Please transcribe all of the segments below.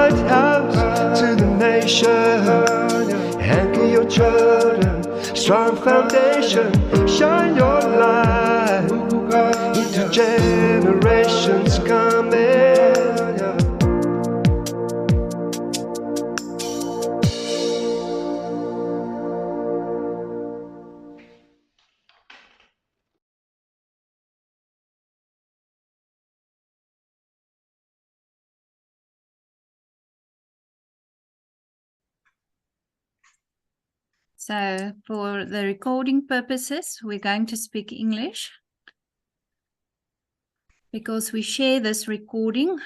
lighthouse to the nation. Anchor your children, strong foundation. Shine your light into generations coming. So for the recording purposes, we're going to speak English because we share this recording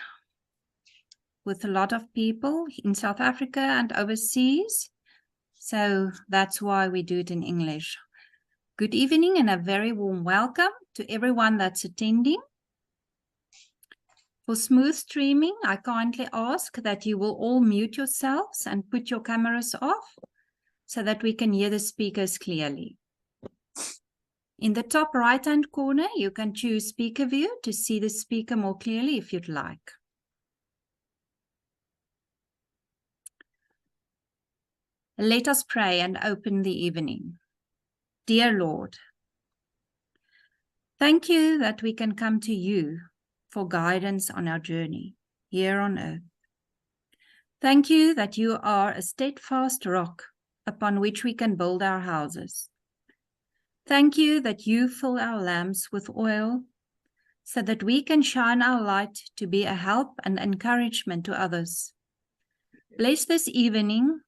with a lot of people in South Africa and overseas. So that's why we do it in English. Good evening and a very warm welcome to everyone that's attending. For smooth streaming, I kindly ask that you will all mute yourselves and put your cameras off, so that we can hear the speakers clearly. In the top right-hand corner, you can choose speaker view to see the speaker more clearly if you'd like. Let us pray and open the evening. Dear Lord, thank you that we can come to you for guidance on our journey here on earth. Thank you that you are a steadfast rock upon which we can build our houses. Thank you that you fill our lamps with oil so that we can shine our light to be a help and encouragement to others. Bless this evening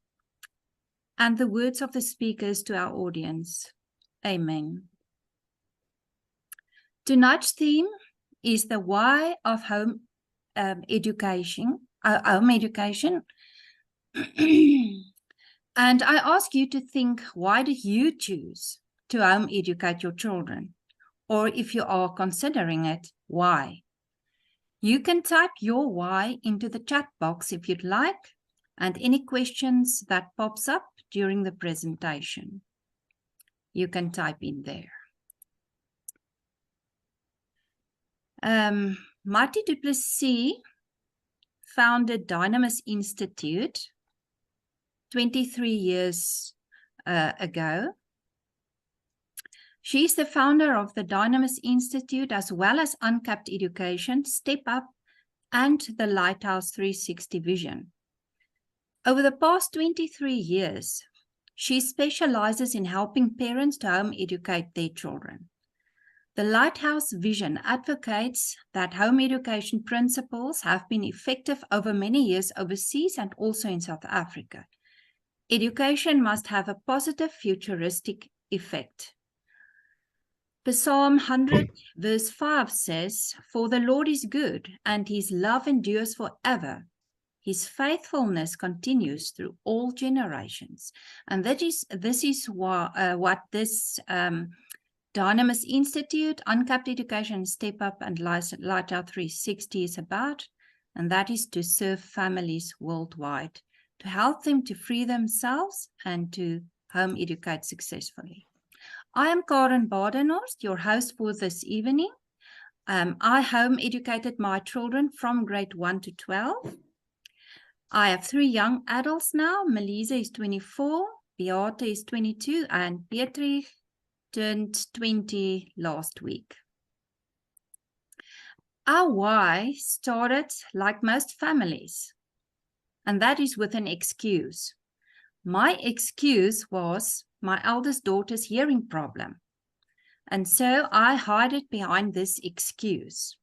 and the words of the speakers to our audience. Amen. Tonight's theme is the why of home education. And I ask you to think, why did you choose to home educate your children? Or if you are considering it, why? You can type your why into the chat box if you'd like, and any questions that pops up during the presentation, you can type in there. Martie du Plessis founded Dynamis Institute 23 years ago. She's the founder of the Dynamis Institute, as well as Uncapped Education, Step Up, and the Lighthouse 360 Vision. Over the past 23 years, she specializes in helping parents to home educate their children. The Lighthouse Vision advocates that home education principles have been effective over many years overseas and also in South Africa. Education must have a positive futuristic effect. Psalm 100 verse 5 says, "For the Lord is good, and his love endures forever. His faithfulness continues through all generations." And this is what this Dynamis Institute, Uncapped Education, Step Up, and Lighthouse 360 is about. And that is to serve families worldwide, to help them to free themselves and to home educate successfully. I am Karen Badenhorst, your host for this evening. I home educated my children from grade 1 to 12. I have 3 young adults now. Melisa is 24, Beate is 22, and Beatrice turned 20 last week. Our why started like most families, and that is with an excuse. My excuse was my eldest daughter's hearing problem, and so I hid it behind this excuse.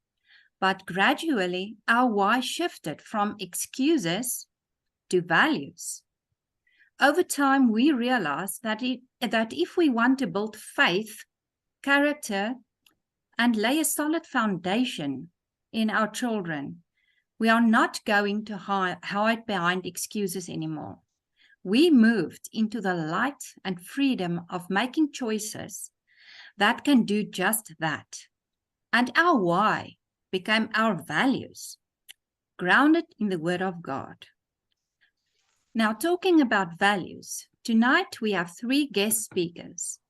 But gradually, our why shifted from excuses to values. Over time, we realized that if we want to build faith, character, and lay a solid foundation in our children, we are not going to hide behind excuses anymore. We moved into the light and freedom of making choices that can do just that. And our why became our values, grounded in the Word of God. Now, talking about values, tonight we have 3 guest speakers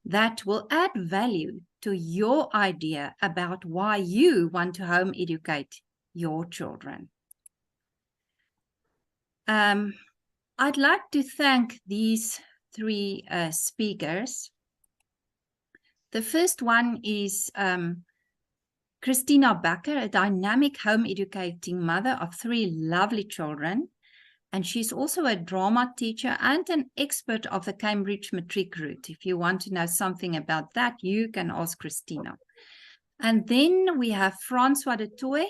that will add value to your idea about why you want to home educate your children. I'd like to thank these three speakers. The first one is Christina Bakker, a dynamic home educating mother of three lovely children. And she's also a drama teacher and an expert of the Cambridge Matric route. If you want to know something about that, you can ask Christina. And then we have Francois de Toy,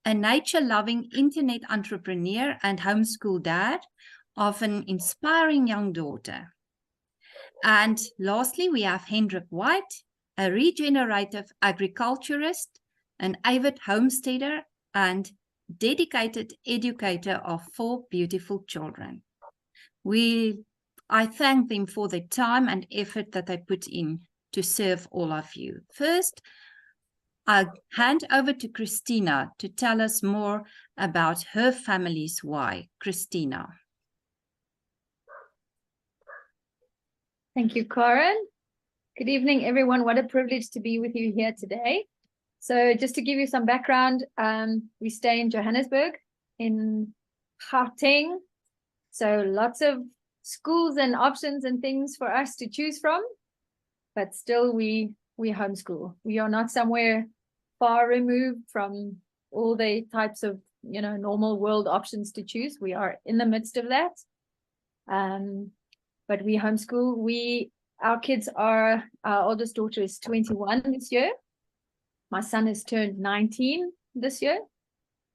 a nature-loving internet entrepreneur and homeschool dad of an inspiring young daughter. And lastly, we have Hendrik White, a regenerative agriculturist, an avid homesteader, and dedicated educator of 4 beautiful children. I thank them for the time and effort that they put in to serve all of you. First, I'll hand over to Christina to tell us more about her family's why. Christina. Thank you, Karen. Good evening, everyone. What a privilege to be with you here today. So just to give you some background, we stay in Johannesburg, in Gauteng. So lots of schools and options and things for us to choose from, but still we homeschool. We are not somewhere far removed from all the types of, normal world options to choose. We are in the midst of that. But we homeschool. Our kids our oldest daughter is 21 this year. My son has turned 19 this year,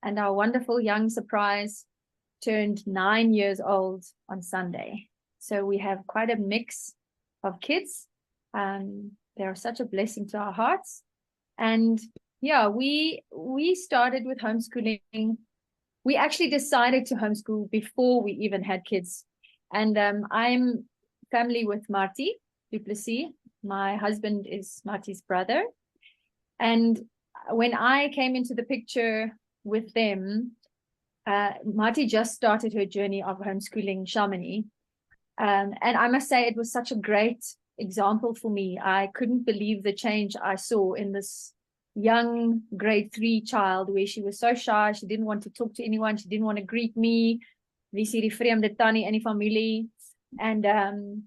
and our wonderful young surprise turned 9 years old on Sunday. So we have quite a mix of kids. They are such a blessing to our hearts. And yeah, we started with homeschooling. We actually decided to homeschool before we even had kids. And I'm family with Martie du Plessis. My husband is Martie's brother. And when I came into the picture with them, Martie just started her journey of homeschooling Chamonix. And I must say it was such a great example for me. I couldn't believe the change I saw in this young grade 3 child, where she was so shy. She didn't want to talk to anyone. She didn't want to greet me. Wie sê die vreemde tannie in die familie. And and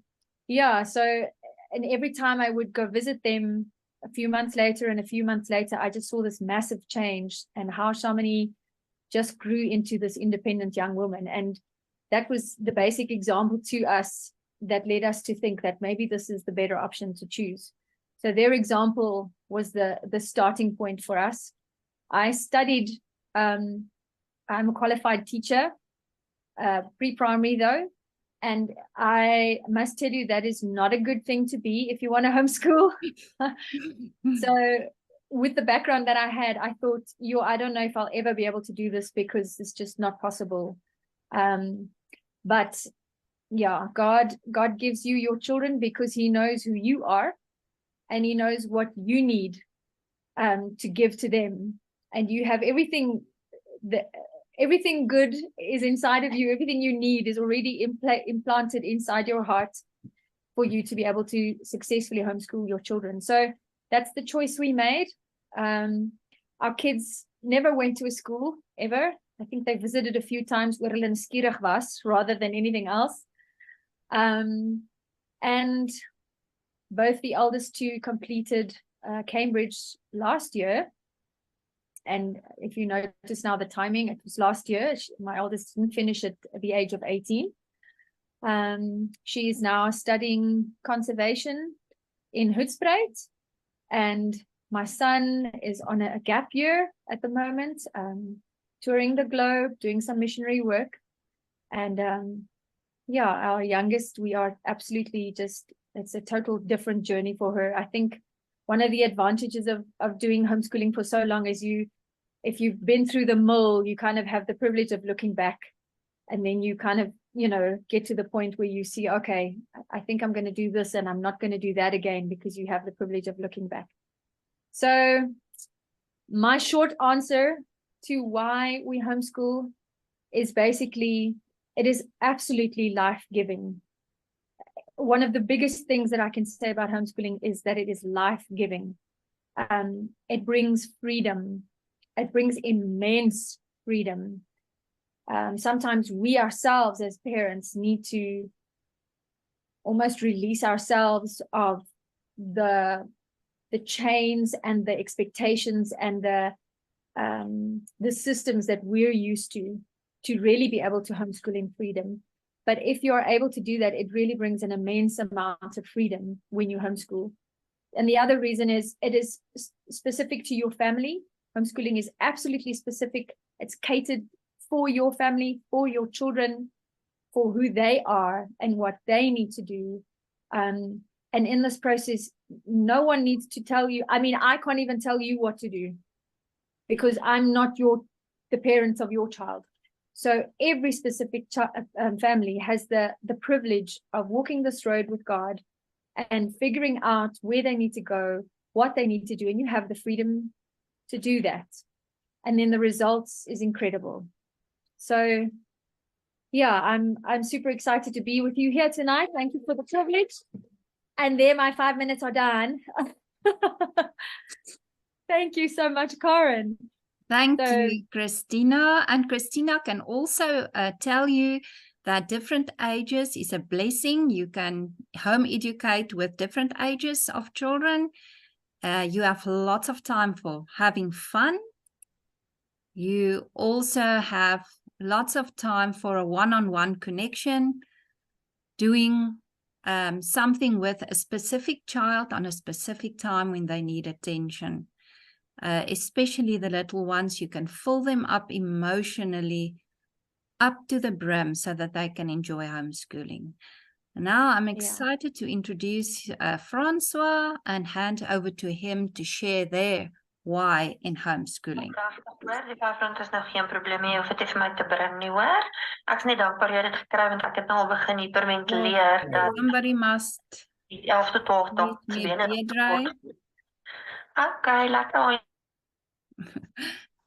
every time I would go visit them a few months later, I just saw this massive change and how Chamonix just grew into this independent young woman. And that was the basic example to us that led us to think that maybe this is the better option to choose. So their example was the starting point for us. I studied, I'm a qualified teacher, pre-primary though. And I must tell you, that is not a good thing to be if you want to homeschool. So with the background that I had, I thought, I don't know if I'll ever be able to do this because it's just not possible. But yeah, God gives you your children because he knows who you are and he knows what you need to give to them. And you have everything everything good is inside of you. Everything you need is already implanted inside your heart for you to be able to successfully homeschool your children. So that's the choice we made. Our kids never went to a school ever. I think they visited a few times where hulle nuuskierig was rather than anything else. And both the eldest two completed Cambridge last year. And if you notice now the timing, it was last year. My eldest didn't finish at the age of 18. She is now studying conservation in Hoedspruit. And my son is on a gap year at the moment, touring the globe, doing some missionary work. And our youngest, we are absolutely it's a total different journey for her. I think one of the advantages of doing homeschooling for so long is if you've been through the mill, you kind of have the privilege of looking back, and then you kind of, get to the point where you see, okay, I think I'm going to do this and I'm not going to do that again, because you have the privilege of looking back. So my short answer to why we homeschool is basically, it is absolutely life-giving. One of the biggest things that I can say about homeschooling is that it is life-giving. It brings freedom. It brings immense freedom. sometimes we ourselves as parents need to almost release ourselves of the chains and the expectations and the systems that we're used to really be able to homeschool in freedom. But if you're able to do that, it really brings an immense amount of freedom when you homeschool. And the other reason is it is specific to your family. Homeschooling is absolutely specific. It's catered for your family, for your children, for who they are and what they need to do. And in this process, no one needs to tell you. I mean, I can't even tell you what to do because I'm not the parents of your child. So every specific family has the privilege of walking this road with God and figuring out where they need to go, what they need to do, and you have the freedom to do that. And then the results is incredible. So yeah, I'm super excited to be with you here tonight. Thank you for the privilege. And there my 5 minutes are done. Thank you so much, Karen. Thank you, Christina. And Christina can also tell you that different ages is a blessing. You can home educate with different ages of children. You have lots of time for having fun. You also have lots of time for a one-on-one connection, doing something with a specific child on a specific time when they need attention. Especially the little ones, you can fill them up emotionally up to the brim so that they can enjoy homeschooling. Now I'm excited to introduce Francois and hand over to him to share their why in homeschooling. Die 5 rond is nou geen probleem nie, hoef dit vir my te bring nie, hoor. Ek's net dankbaar jy het dit gekry want ek het nou al begin hyperventileer dat somebody must 11 tot 12 dae dry. Okay, lekker.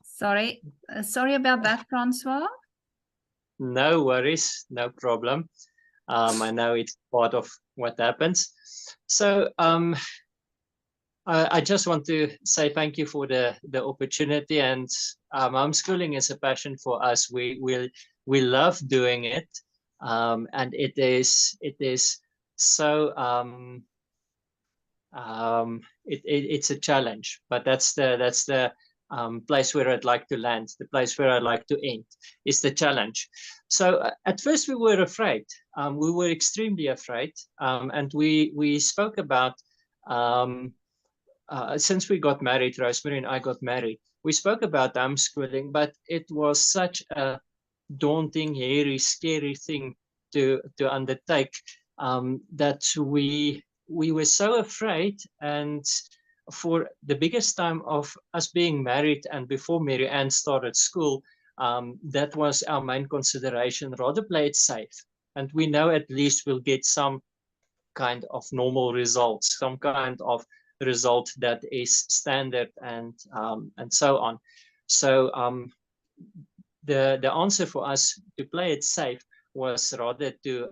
Sorry about that, Francois. No worries, no problem. I know it's part of what happens. So I just want to say thank you for the opportunity, and homeschooling is a passion for us. We love doing it, and it is so it's a challenge, but that's the place where I'd like to land. The place where I'd like to end is the challenge. So at first we were afraid. We were extremely afraid, and we spoke about since we got married, Rosemary and I got married, we spoke about homeschooling, but it was such a daunting, hairy, scary thing to undertake that we were so afraid. And for the biggest time of us being married and before Mary Ann started school, that was our main consideration, rather play it safe. And we know at least we'll get some kind of normal results, some kind of result that is standard and so on. So the answer for us to play it safe was rather to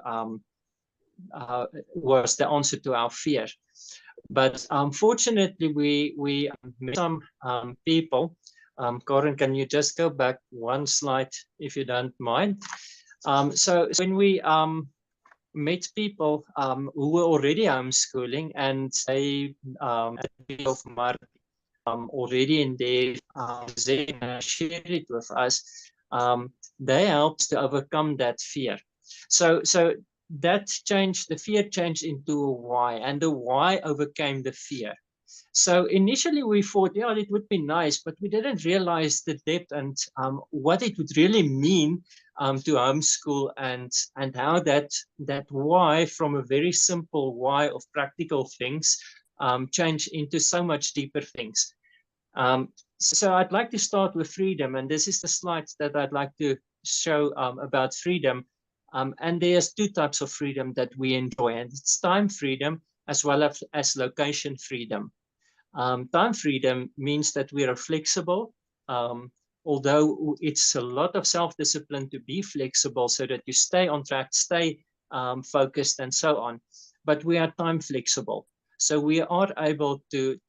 was the answer to our fear. But unfortunately, we met some people. Karen, can you just go back one slide if you don't mind? So when we met people who were already homeschooling, and they of Martie already in their shared it with us, they helped to overcome that fear. So that changed, the fear changed into a why, and the why overcame the fear. So initially we thought, yeah, it would be nice, but we didn't realize the depth and what it would really mean to homeschool, and how that why from a very simple why of practical things change into so much deeper things. So I'd like to start with freedom, and this is the slides that I'd like to show about freedom. And there's two types of freedom that we enjoy, and it's time freedom as well as location freedom. Time freedom means that we are flexible, although it's a lot of self-discipline to be flexible so that you stay on track, stay focused, and so on. But we are time flexible, so we are able to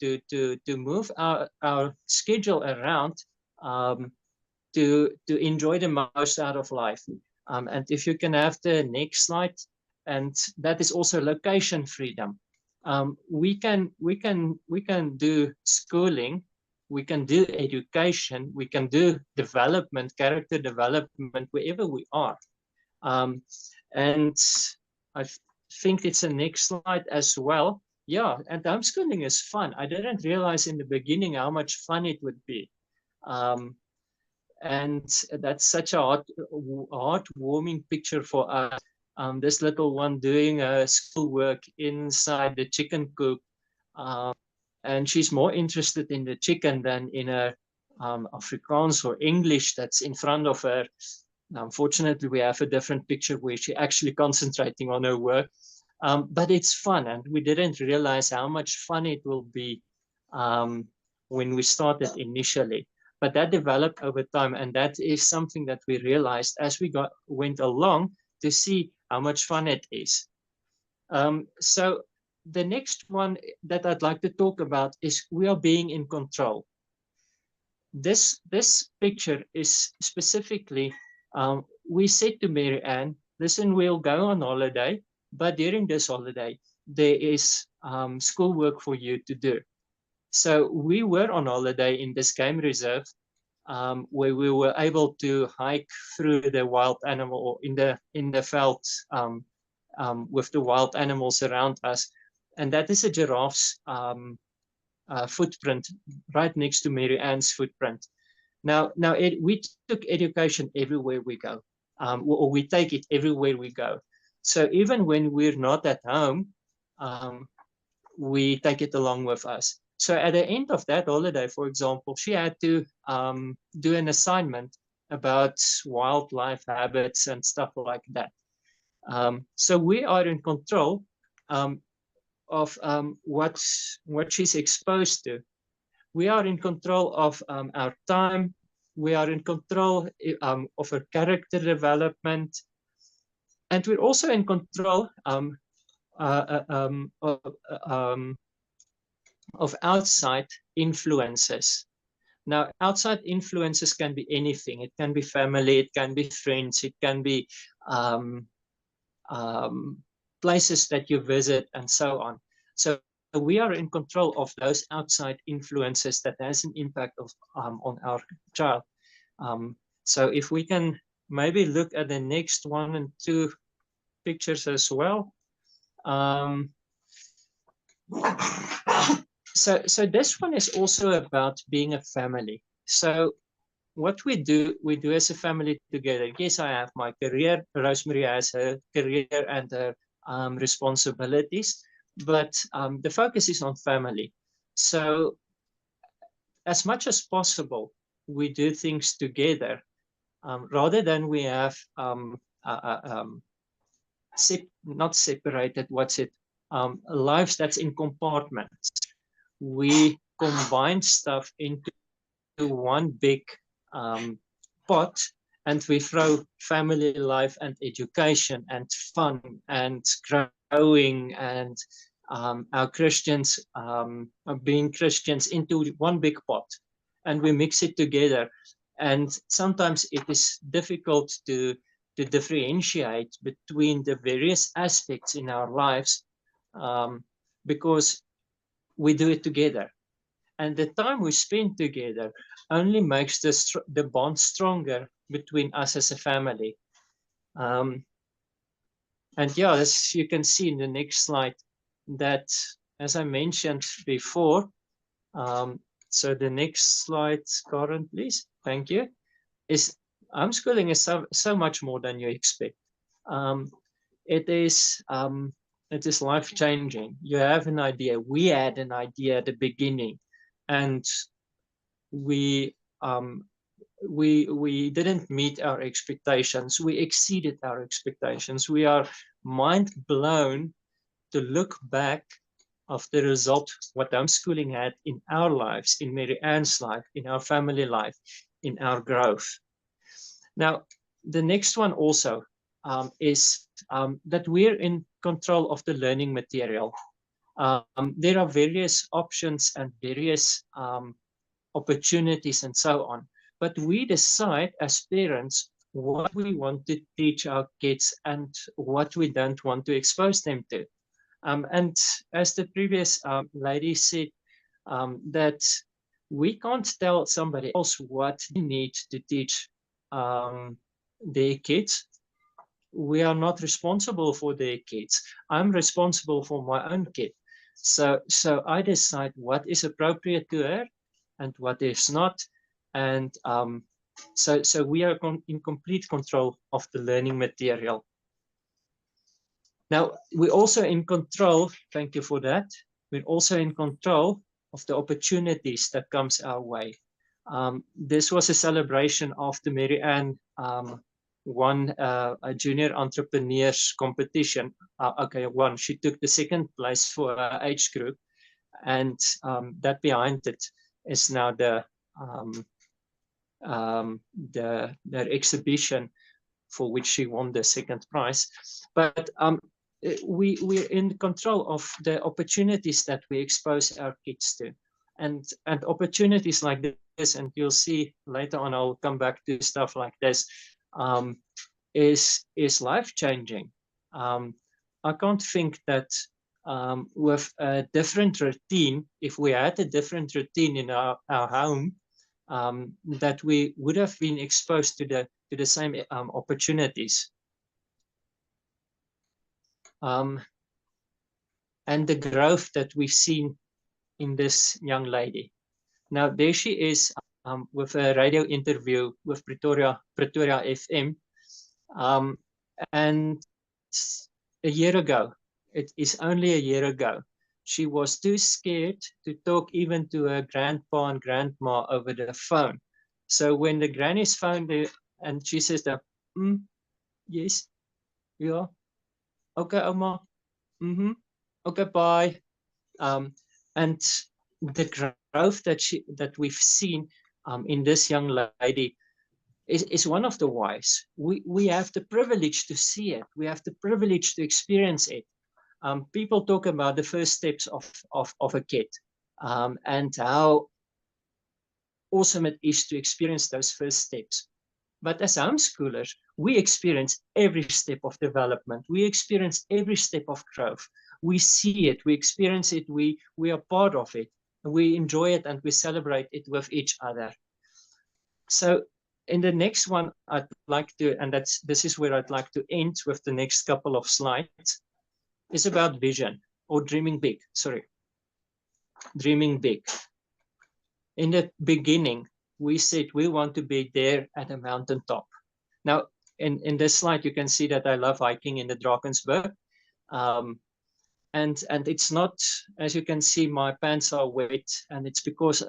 move our schedule around to enjoy the most out of life. And if you can have the next slide, and that is also location freedom. We can do schooling, we can do education, we can do development, character development, wherever we are. And I think it's the next slide as well. Yeah, and homeschooling is fun. I didn't realize in the beginning how much fun it would be. And that's such a heartwarming picture for us. This little one doing schoolwork inside the chicken coop. And she's more interested in the chicken than in a Afrikaans or English that's in front of her. Unfortunately, we have a different picture where she's actually concentrating on her work. But it's fun, and we didn't realize how much fun it will be when we started initially. But that developed over time, and that is something that we realized as we went along to see how much fun it is. So the next one that I'd like to talk about is we are being in control. This picture is specifically, we said to Mary Ann, listen, we'll go on holiday, but during this holiday, there is schoolwork for you to do. So we were on holiday in this game reserve, where we were able to hike through the wild animal, or in the veld with the wild animals around us. And that is a giraffe's footprint right next to Mary Ann's footprint. Now we took education everywhere we go, or we take it everywhere we go. So even when we're not at home, we take it along with us. So at the end of that holiday, for example, she had to do an assignment about wildlife habits and stuff like that. So we are in control of what she's exposed to. We are in control of our time. We are in control of her character development. And we're also in control of outside influences. Now, outside influences can be anything. It can be family, it can be friends, it can be places that you visit, and so on. So we are in control of those outside influences that has an impact on our child. So if we can maybe look at the next 1 and 2 pictures as well. So this one is also about being a family. So what we do as a family together. Yes, I have my career. Rosemary has her career and her responsibilities, but the focus is on family. So as much as possible, we do things together, rather than we have not separated, lives that's in compartments. We combine stuff into one big pot, and we throw family life and education and fun and growing and our Christians being Christians into one big pot, and we mix it together. And sometimes it is difficult to differentiate between the various aspects in our lives, because we do it together. And the time we spend together only makes the bond stronger between us as a family. And yeah, as you can see in the next slide, that, as I mentioned before, so the next slide, Karen, please. Thank you. Is homeschooling is so much more than you expect. It is life-changing. You have an idea. We had an idea at the beginning, and we didn't meet our expectations. We exceeded our expectations. We are mind blown to look back of the result, what homeschooling had in our lives, in Mary Ann's life, in our family life, in our growth. Now, the next one also is that we're in control of the learning material. There are various options and various opportunities and so on. but we decide as parents what we want to teach our kids and what we don't want to expose them to. And as the previous lady said, that we can't tell somebody else what they need to teach their kids. We are not responsible for their kids. I'm responsible for my own kid. So I decide what is appropriate to her and what is not. And so we are in complete control of the learning material. Now, we're also in control, thank you for that. We're also in control of the opportunities that comes our way. This was a celebration after Mary Ann won a junior entrepreneurs competition. She took the second place for her age group, and that behind it is now their exhibition for which she won the second prize. But we're in control of the opportunities that we expose our kids to, and opportunities like this, and you'll see later on, I'll come back to stuff like this, is life-changing. I can't think that with a different routine, if we had a different routine in our home, that we would have been exposed to the same opportunities. And the growth that we've seen in this young lady. Now, there she is with a radio interview with Pretoria FM. And a year ago, it is only a year ago, she was too scared to talk even to her grandpa and grandma over the phone. So when the grannies phoned her and she says that, yes, yeah, okay, Oma, okay, bye. And the growth that we've seen in this young lady is one of the whys. We have the privilege to see it. We have the privilege to experience it. People talk about the first steps of a kid and how awesome it is to experience those first steps. But as homeschoolers, we experience every step of development. We experience every step of growth. We see it, we experience it, we are part of it. We enjoy it and we celebrate it with each other. So in the next one, I'd like to, and this is where I'd like to end with the next couple of slides, is about vision, or dreaming big, dreaming big. In the beginning, we said we want to be there at a mountaintop. Now, in this slide, you can see that I love hiking in the Drakensberg. And it's not, as you can see, my pants are wet, and it's because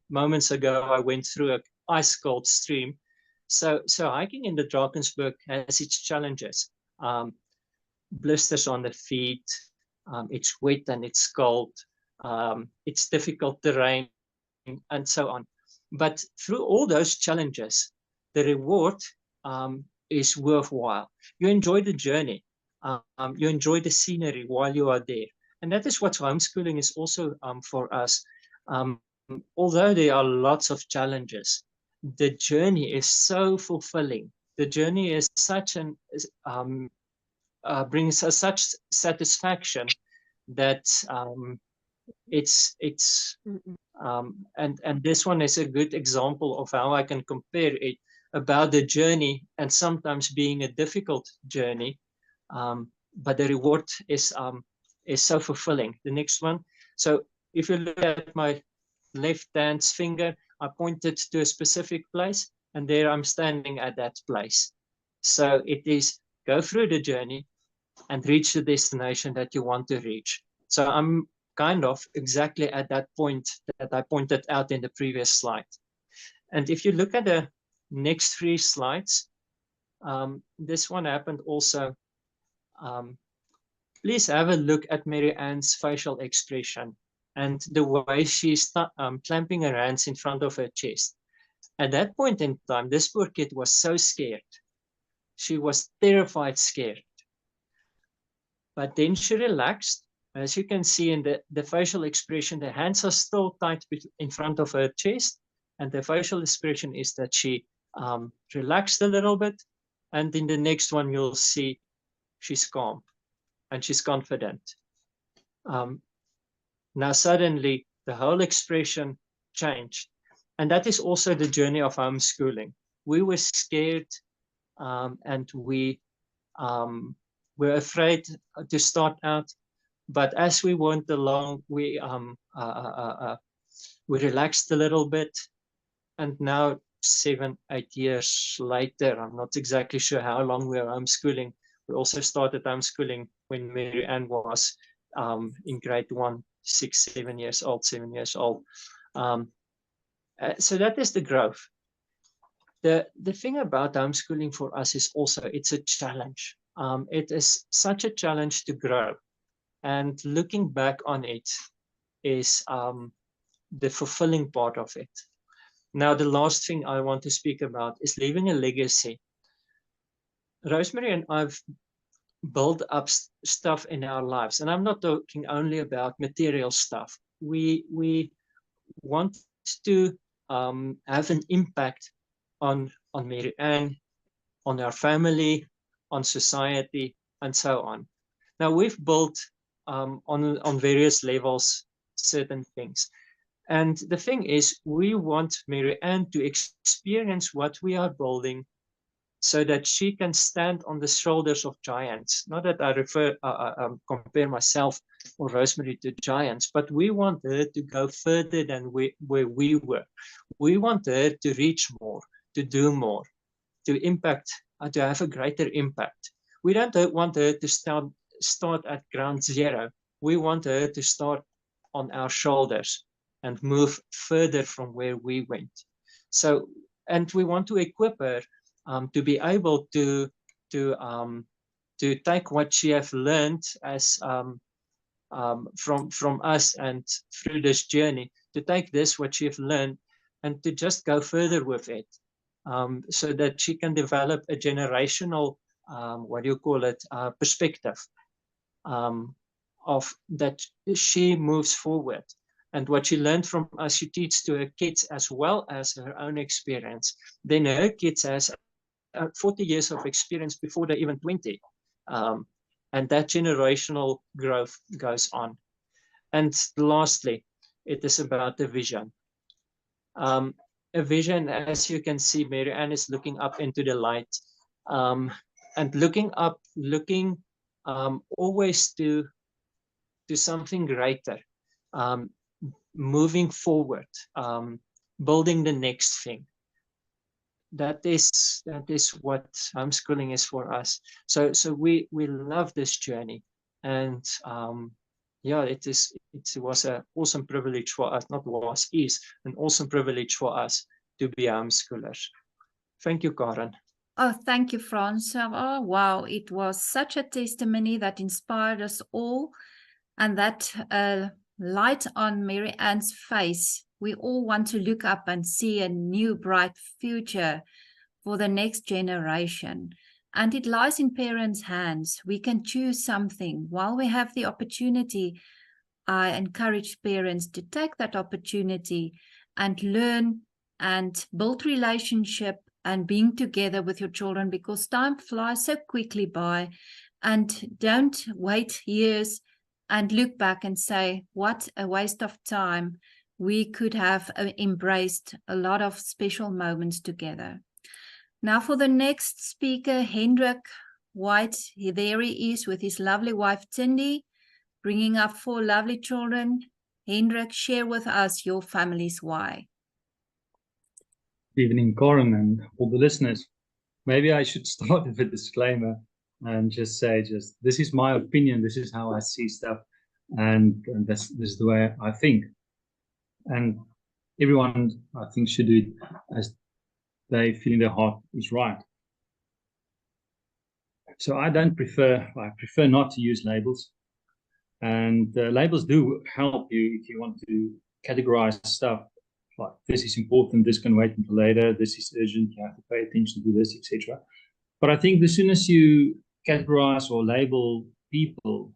moments ago I went through an ice cold stream. So hiking in the Drakensberg has its challenges. Blisters on the feet, it's wet and it's cold, it's difficult terrain, and so on. But through all those challenges, the reward is worthwhile. You enjoy the journey. You enjoy the scenery while you are there. And that is what homeschooling is also for us. Although there are lots of challenges, the journey is so fulfilling. The journey is such an brings us such satisfaction that and this one is a good example of how I can compare it about the journey and sometimes being a difficult journey. But the reward is so fulfilling. The next one. So if you look at my left hand finger, I pointed to a specific place, and there I'm standing at that place. So it is go through the journey and reach the destination that you want to reach. So I'm kind of exactly at that point that I pointed out in the previous slide. And if you look at the next 3 slides, this one happened also. Please have a look at Mary Ann's facial expression and the way she's clamping her hands in front of her chest. At that point in time, this poor kid was so scared. She was terrified, scared. But then she relaxed. As you can see in the facial expression, the hands are still tight in front of her chest, and the facial expression is that she relaxed a little bit, and in the next one you'll see she's calm and she's confident. Now suddenly the whole expression changed, and that is also the journey of homeschooling. We were scared, and we were afraid to start out, but as we went along, we relaxed a little bit, and now 7-8 years later, I'm not exactly sure how long we are homeschooling. We also started homeschooling when Mary Ann was in grade 1, 7 years old. So that is the growth. The thing about homeschooling for us is also it's a challenge. It is such a challenge to grow, and looking back on it is the fulfilling part of it. Now, the last thing I want to speak about is leaving a legacy. Rosemary and I've built up stuff in our lives, and I'm not talking only about material stuff. We want to have an impact on Mary Ann, on our family, on society, and so on. Now, we've built on various levels certain things. And the thing is, we want Mary Ann to experience what we are building so that she can stand on the shoulders of giants. Not that I compare myself or Rosemary to giants, but we want her to go further than where we were. We want her to reach more, to do more, to impact, to have a greater impact. We don't want her to start at ground zero. We want her to start on our shoulders and move further from where we went. So, and we want to equip her to be able to take what she has learned as from us and through this journey, to take this what she has learned and to just go further with it, so that she can develop a generational perspective of that she moves forward. And what she learned from us, she teaches to her kids as well as her own experience. Then her kids has 40 years of experience before they're even 20. And that generational growth goes on. And lastly, it is about the vision. A vision, as you can see, Mary Ann is looking up into the light, and looking up, always to something greater. Moving forward, building the next thing. That is what homeschooling is for us. So we love this journey, and yeah, it was an awesome privilege for us. Is an awesome privilege for us to be homeschoolers. Thank you, Karen. Oh, thank you, Frans. Oh, wow, it was such a testimony that inspired us all, and that light on Mary Ann's face. We all want to look up and see a new bright future for the next generation. And it lies in parents' hands. We can choose something. While we have the opportunity, I encourage parents to take that opportunity and learn and build relationship and being together with your children, because time flies so quickly by. And don't wait years and look back and say, what a waste of time. We could have embraced a lot of special moments together. Now for the next speaker, Hendrik White. There he is with his lovely wife, Tindy, bringing up 4 lovely children. Hendrik, share with us your family's why. Good evening, Karen, and all the listeners. Maybe I should start with a disclaimer and just say, this is my opinion, this is how I see stuff, and this is the way I think. And everyone, I think, should do it as they feel in their heart is right. So I prefer not to use labels. And labels do help you if you want to categorize stuff, like this is important, this can wait until later, this is urgent, you have to pay attention to this, etc. But I think as soon as you categorize or label people,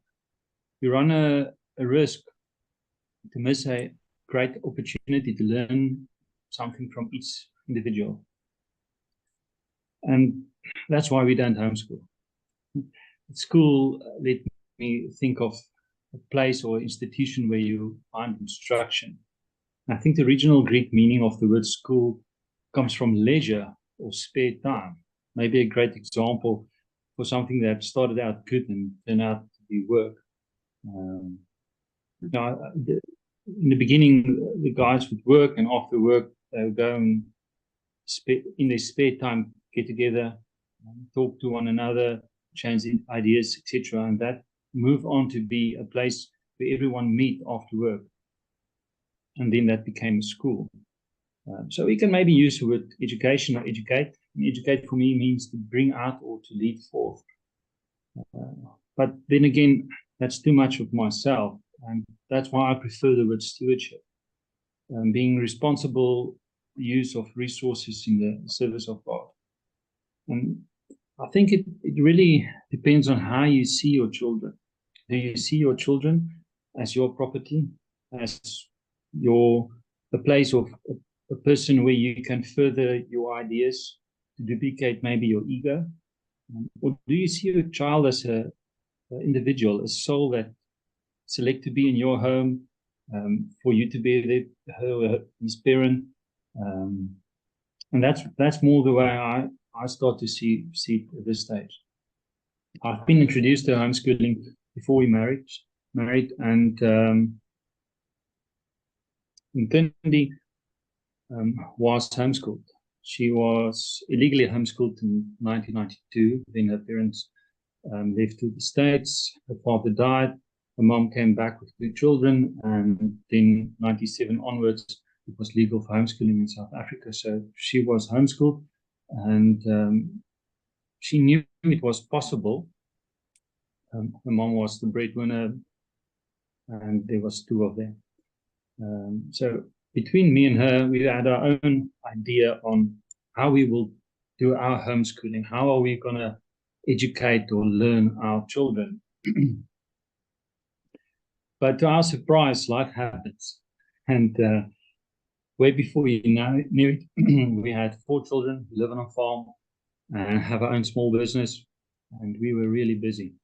you run a risk to miss a great opportunity to learn something from each individual. And that's why we don't homeschool. School let me think of a place or institution where you find instruction. I think the original Greek meaning of the word school comes from leisure or spare time. Maybe a great example for something that started out good and turned out to be work. Now, in the beginning, the guys would work, and after work, they would go and in their spare time get together, talk to one another, change ideas, etc. And that moved on to be a place where everyone meet after work. And then that became a school. So we can maybe use the word education or educate. And educate for me means to bring out or to lead forth. But then again, that's too much of myself. And that's why I prefer the word stewardship. Being responsible use of resources in the service of God. And I think it really depends on how you see your children. Do you see your children as your property, as a place of a person where you can further your ideas to duplicate maybe your ego? Or do you see your child as an individual, a soul that select to be in your home, for you to be his parent? And that's more the way I start to see it at this stage. I've been introduced to homeschooling before we married, and Cindy was homeschooled. She was illegally homeschooled in 1992. Then her parents left to the States. Her father died. Her mom came back with 2 children, and then 97 onwards, it was legal for homeschooling in South Africa. So she was homeschooled, and she knew it was possible. Her mom was the breadwinner, and there was 2 of them. So between me and her, we had our own idea on how we will do our homeschooling. How are we going to educate or learn our children? But to our surprise, life happens. And way before we knew it, we had 4 children who live on a farm and have our own small business. And we were really busy,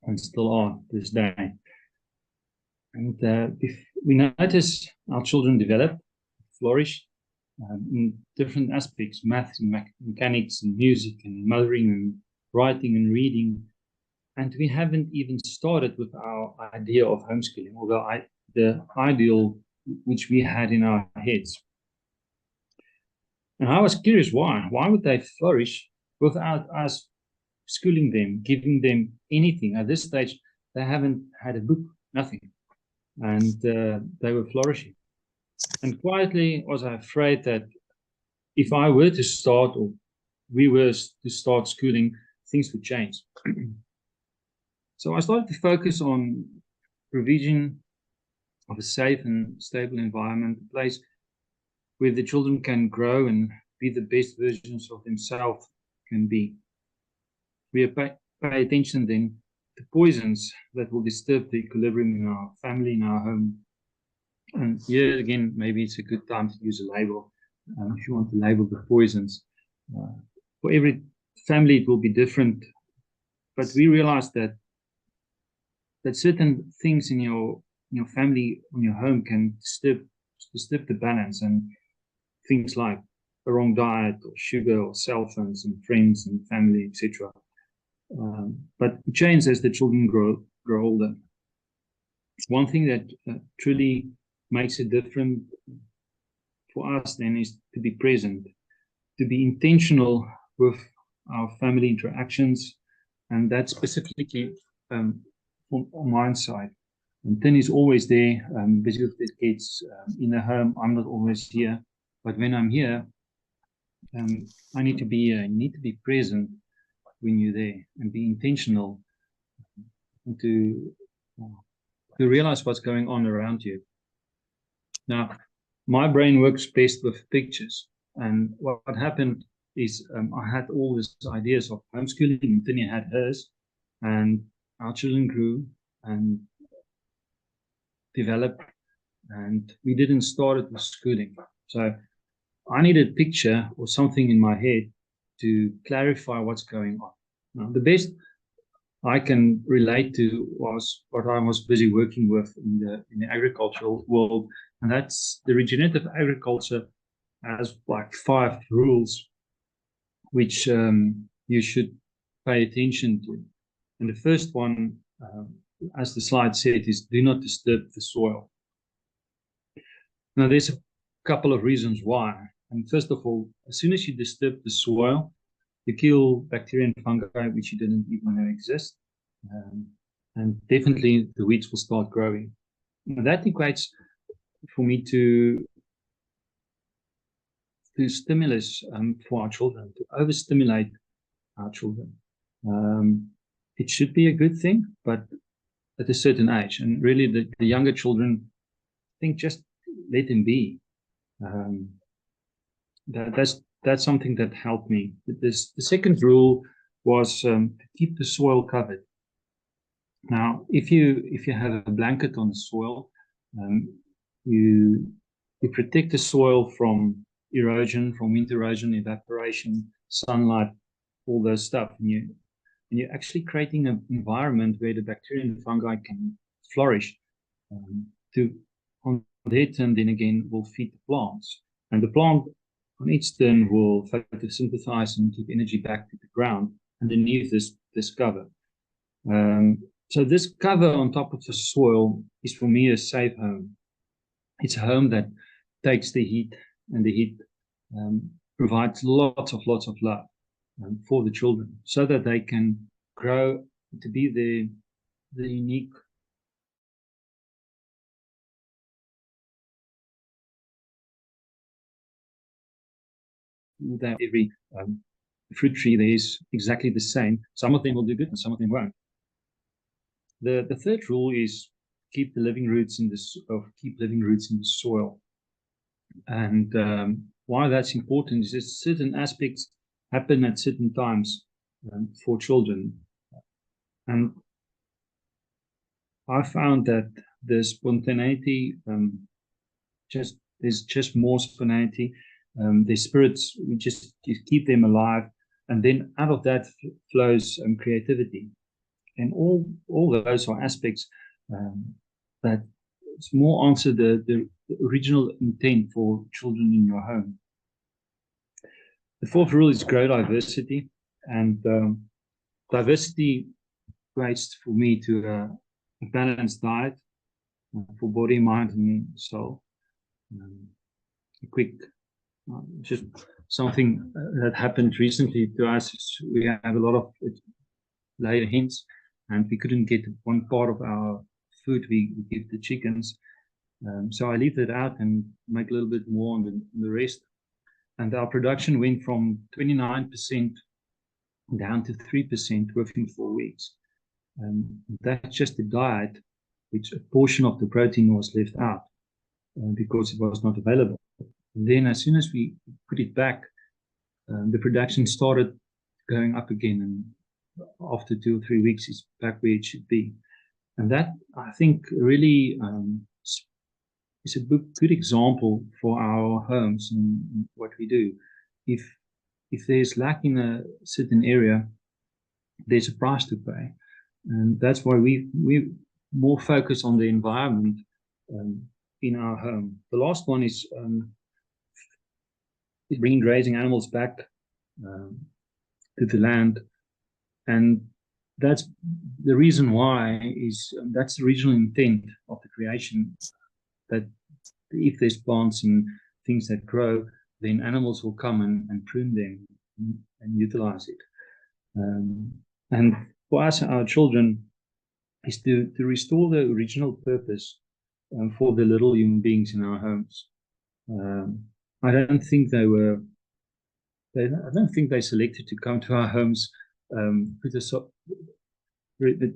and still are this day. And if we notice our children develop, flourish in different aspects, maths and mechanics and music and mothering and writing and reading. And we haven't even started with our idea of homeschooling, although the ideal which we had in our heads. And I was curious why. Why would they flourish without us schooling them, giving them anything? At this stage, they haven't had a book, nothing. And they were flourishing. And quietly was I afraid that if I were to start, or we were to start schooling, things would change. So I started to focus on provision of a safe and stable environment, a place where the children can grow and be the best versions of themselves can be. We pay attention then to poisons that will disturb the equilibrium in our family, in our home. And here again, maybe it's a good time to use a label if you want to label the poisons. For every family, it will be different. But we realized that certain things in your family, in your home, can disturb the balance, and things like a wrong diet, or sugar, or cell phones, and friends, and family, etc. But it changes as the children grow older. One thing that truly makes it different for us then is to be present, to be intentional with our family interactions, and that's specifically on my side. And Tin is always there, busy with the kids in the home. I'm not always here, but when I'm here, I need to be you need to be present when you're there, and be intentional, and to realize what's going on around you. Now, my brain works best with pictures, and what happened is I had all these ideas of homeschooling, and Tinny had hers, and our children grew and developed, and we didn't start it with schooling. So I needed a picture or something in my head to clarify what's going on. Now, the best I can relate to was what I was busy working with in the agricultural world, and that's the regenerative agriculture has like 5 rules which you should pay attention to. And the first one, as the slide said, is do not disturb the soil. Now, there's a couple of reasons why. And first of all, as soon as you disturb the soil, you kill bacteria and fungi which you didn't even know exist. And definitely the weeds will start growing. Now, that equates for me to stimulus for our children, to overstimulate our children. It should be a good thing, but at a certain age. And really the younger children, I think just let them be. That's something that helped me. The second rule was to keep the soil covered. Now, if you have a blanket on the soil, you protect the soil from erosion, from wind erosion, evaporation, sunlight, all those stuff. And you're actually creating an environment where the bacteria and the fungi can flourish. To on their turn, then again, will feed the plants, and the plant on its turn will photosynthesize and give energy back to the ground underneath this cover. So this cover on top of the soil is for me a safe home. It's a home that takes the heat, and the heat provides lots of love for the children, so that they can grow to be the unique that every fruit tree there is exactly the same. Some of them will do good and some of them won't. The third rule is keep living roots in the soil. And why that's important is that certain aspects happen at certain times for children. And I found that the spontaneity, there's just more spontaneity. Their spirits, we just keep them alive. And then out of that flows creativity. And all those are aspects that more answer the original intent for children in your home. The fourth rule is grow diversity, and diversity equates for me to a balanced diet for body, mind, and soul. A quick, just something that happened recently to us is we have a lot of layer hens, and we couldn't get one part of our food we give the chickens. So I leave that out and make a little bit more on the rest. And our production went from 29% down to 3% within 4 weeks. That's just the diet, which a portion of the protein was left out because it was not available. And then as soon as we put it back, the production started going up again, and after 2 or 3 weeks, it's back where it should be. And that, I think, really is a good example for our homes and what we do. If there's lack in a certain area, there's a price to pay. And that's why we more focus on the environment in our home. The last one is bringing grazing animals back to the land. And that's the reason why is that's the original intent of the creation, that if there's plants and things that grow, then animals will come and prune them and utilize it. And for us, our children, is to restore the original purpose for the little human beings in our homes. I don't think they selected to come to our homes with the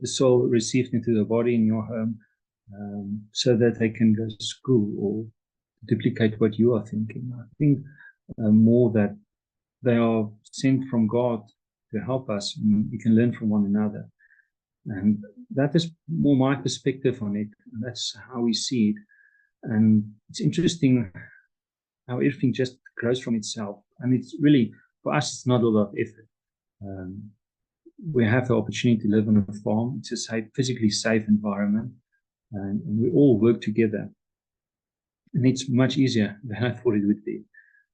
soul received into the body in your home, so that they can go to school or duplicate what you are thinking. I think more that they are sent from God to help us, and we can learn from one another. And that is more my perspective on it. And that's how we see it. And it's interesting how everything just grows from itself. And it's really, for us, it's not a lot of effort. We have the opportunity to live on a farm. It's a safe, physically safe environment, and we all work together. And it's much easier than I thought it would be.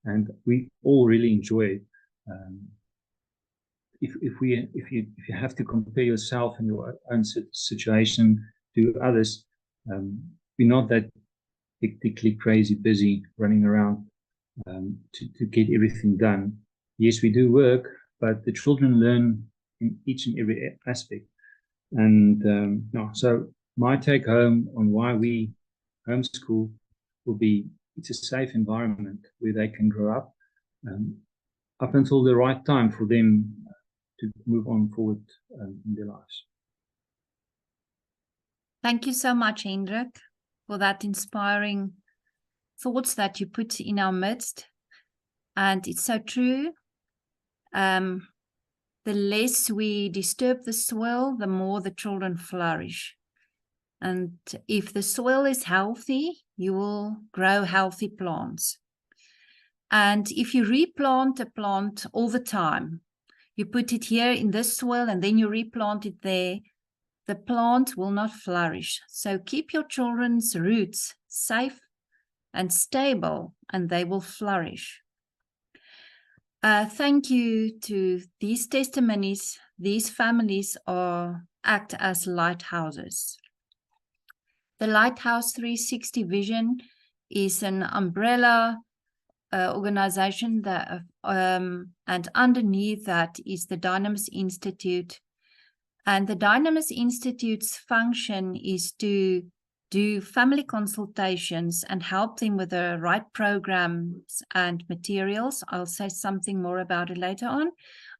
And we all really enjoy it. If you have to compare yourself and your own situation to others, we're not that hectically crazy busy running around to get everything done. Yes, we do work, but the children learn in each and every aspect. And no, so my take home on why we homeschool will be, it's a safe environment where they can grow up until the right time for them to move on forward in their lives. Thank you so much, Hendrik, for that inspiring thoughts that you put in our midst. And it's so true. The less we disturb the soil, the more the children flourish. And if the soil is healthy, you will grow healthy plants. And if you replant a plant all the time, you put it here in this soil and then you replant it there, the plant will not flourish. So keep your children's roots safe and stable, and they will flourish. Thank you to these testimonies. These families act as lighthouses. The Lighthouse 360 vision is an umbrella organization that, and underneath that is the Dynamis Institute. And the Dynamis Institute's function is to do family consultations and help them with the right programs and materials. I'll say something more about it later on.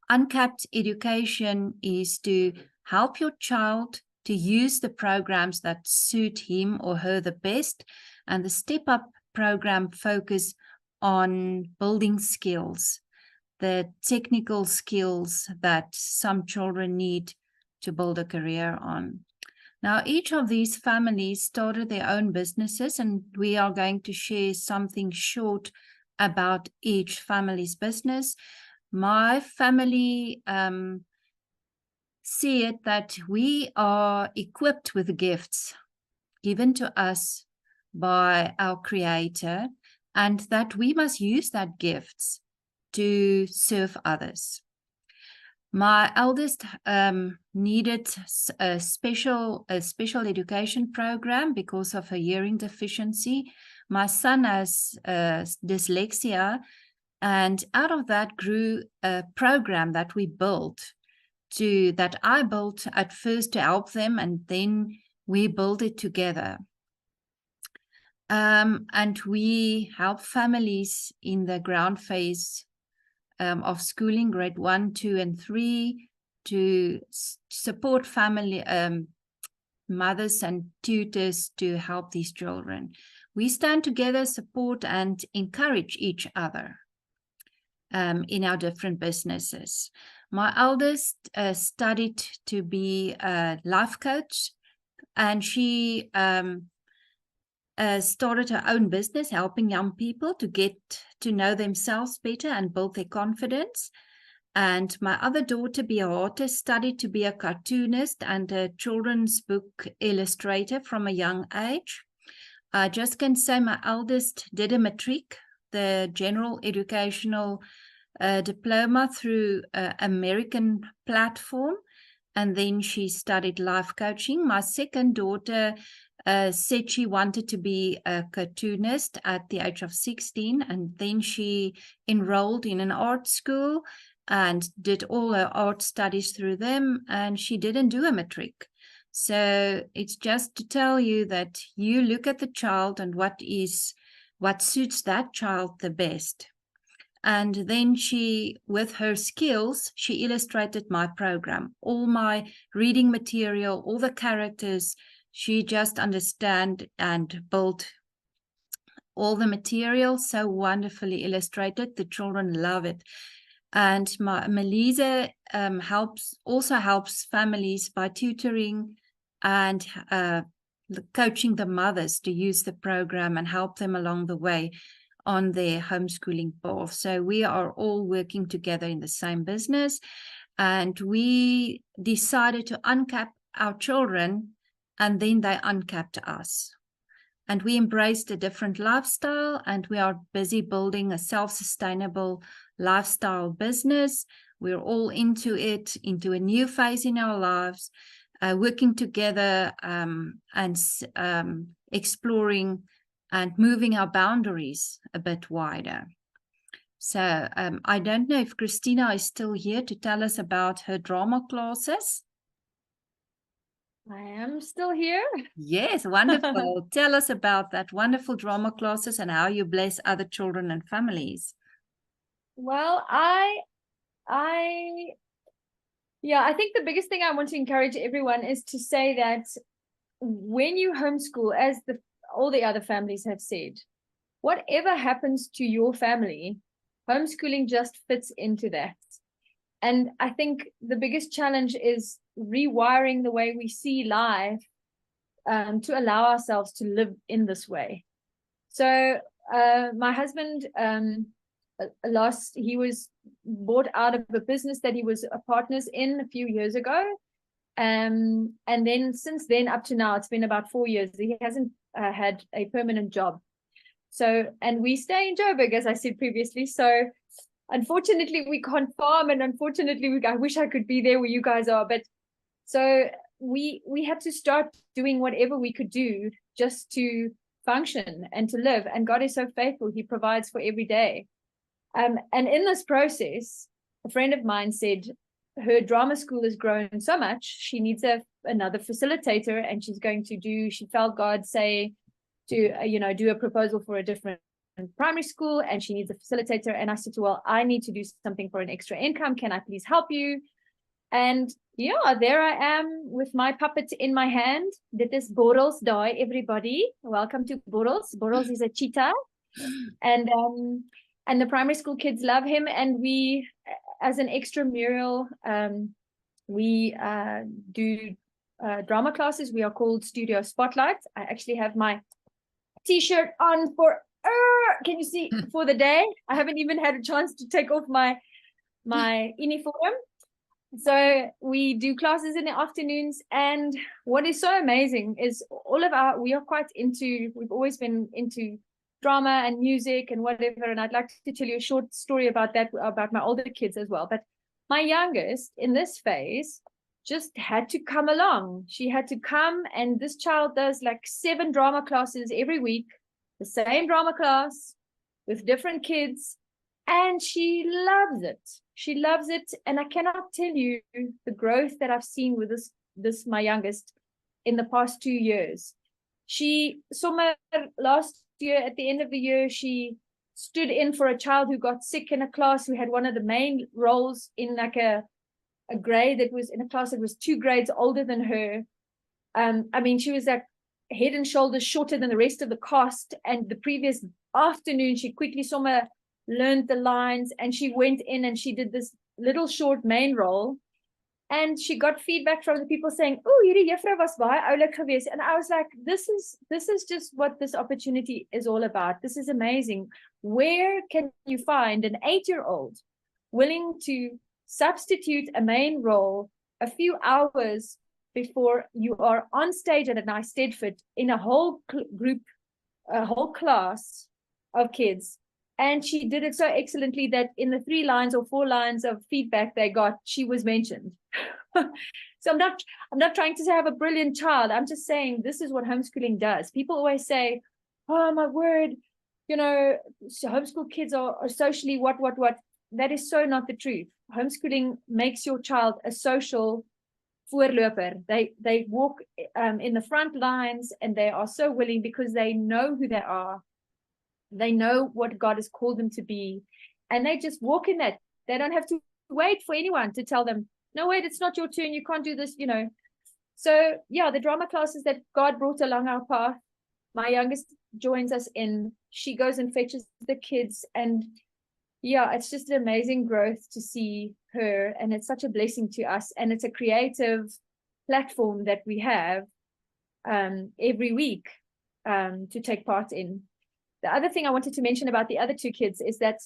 Uncapped Education is to help your child to use the programs that suit him or her the best. And the Step Up program focus on building skills, the technical skills that some children need to build a career on. Now, each of these families started their own businesses, and we are going to share something short about each family's business. My family see it that we are equipped with gifts given to us by our Creator, and that we must use that gifts to serve others. My eldest needed a special education program because of her hearing deficiency. My son has dyslexia, and out of that grew a program that we built that I built at first to help them, and then we built it together. And we help families in the ground phase of schooling, grade 1, 2, and 3, to support family mothers and tutors to help these children. We stand together, support, and encourage each other in our different businesses. My eldest studied to be a life coach, and she started her own business, helping young people to get to know themselves better and build their confidence. And my other daughter, Beate, studied to be a cartoonist and a children's book illustrator from a young age. I just can say my eldest did a matric, the general educational diploma through an American platform, and then she studied life coaching. My second daughter said she wanted to be a cartoonist at the age of 16, and then she enrolled in an art school and did all her art studies through them, and she didn't do a matric. So it's just to tell you that you look at the child and what suits that child the best. And then she, with her skills, she illustrated my program, all my reading material, all the characters. She just understand and built all the material so wonderfully illustrated. The children love it. And Melisa also helps families by tutoring and coaching the mothers to use the program and help them along the way on their homeschooling path. So we are all working together in the same business, and we decided to uncap our children, and then they uncapped us. And we embraced a different lifestyle, and we are busy building a self-sustainable lifestyle business. We're all into it, into a new phase in our lives, working together and exploring and moving our boundaries a bit wider. So I don't know if Christina is still here to tell us about her drama classes. I am still here. Yes, wonderful. Tell us about that wonderful drama classes and how you bless other children and families. Well, I think the biggest thing I want to encourage everyone is to say that when you homeschool, as all the other families have said, whatever happens to your family, homeschooling just fits into that. And I think the biggest challenge is rewiring the way we see life to allow ourselves to live in this way. So my husband, he was bought out of a business that he was partners in a few years ago. And then since then up to now, it's been about 4 years. He hasn't had a permanent job. So, and we stay in Joburg, as I said previously. So unfortunately, we can't farm, and unfortunately, I wish I could be there where you guys are. But so we had to start doing whatever we could do just to function and to live. And God is so faithful; He provides for every day. And in this process, a friend of mine said her drama school has grown so much, she needs another facilitator, and she felt God say to do a proposal for a different primary school, and she needs a facilitator. And I said to her, well, I need to do something for an extra income. Can I please help you? And yeah, there I am with my puppet in my hand. Dit is Borrels daai, everybody. Welcome to Borrels. Borrels is a cheetah. And the primary school kids love him. And we, as an extramural, we do drama classes. We are called Studio Spotlight. I actually have my t-shirt on for can you see, for the day. I haven't even had a chance to take off my uniform. So we do classes in the afternoons, and what is so amazing is we've always been into drama and music and whatever, and I'd like to tell you a short story about that, about my older kids as well. But my youngest in this phase just had to come along. She had to come, and this child does like 7 drama classes every week, the same drama class with different kids, and she loves it. She loves it, and I cannot tell you the growth that I've seen with this my youngest in the past 2 years. Last year, at the end of the year, she stood in for a child who got sick in a class, who had one of the main roles in like a grade that was in a class that was 2 grades older than her. I mean, she was like head and shoulders shorter than the rest of the cast. And the previous afternoon, she quickly learned the lines, and she went in and she did this little short main role. And she got feedback from the people saying, "Oh, hierdie juffrou was baie oulik geweest." And I was like, this is just what this opportunity is all about. This is amazing. Where can you find an 8-year-old willing to substitute a main role a few hours before you are on stage at a nice Stedford in a whole group, a whole class of kids? And she did it so excellently that in the 3 lines or 4 lines of feedback they got, she was mentioned. So I'm not trying to say I have a brilliant child. I'm just saying this is what homeschooling does. People always say, "Oh my word, homeschool kids are socially what." That is so not the truth. Homeschooling makes your child a social voorloper. They walk in the front lines, and they are so willing because they know who they are. They know what God has called them to be, and they just walk in that. They don't have to wait for anyone to tell them, "No, wait, it's not your turn. You can't do this," So yeah, the drama classes that God brought along our path, my youngest joins us in. She goes and fetches the kids, and yeah, it's just an amazing growth to see her, and it's such a blessing to us. And it's a creative platform that we have every week to take part in. the other thing I wanted to mention about the other two kids is that